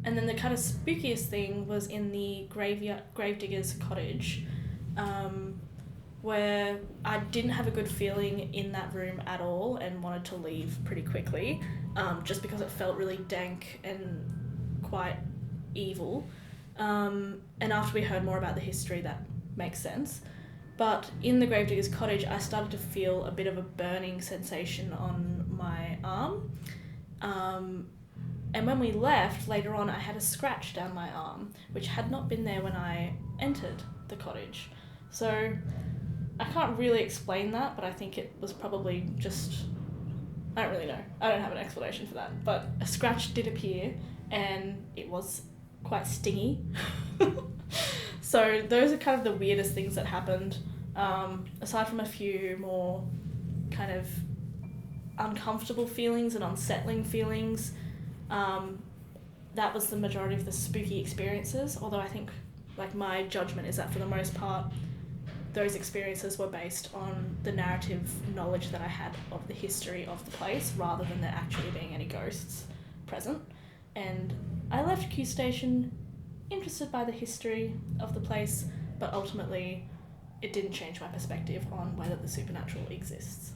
And then the kind of spookiest thing was in the gravedigger's cottage, where I didn't have a good feeling in that room at all and wanted to leave pretty quickly, just because it felt really dank and quite evil. And after we heard more about the history, that makes sense. But in the gravedigger's cottage, I started to feel a bit of a burning sensation on my arm. And when we left, later on, I had a scratch down my arm, which had not been there when I entered the cottage. So I can't really explain that, but I think it was probably just... I don't really know. I don't have an explanation for that. But a scratch did appear, and it was quite stingy. So those are kind of the weirdest things that happened, aside from a few more kind of uncomfortable feelings and unsettling feelings. That was the majority of the spooky experiences, although I think like my judgment is that for the most part those experiences were based on the narrative knowledge that I had of the history of the place rather than there actually being any ghosts present. And I left Q Station interested by the history of the place, but ultimately it didn't change my perspective on whether the supernatural exists.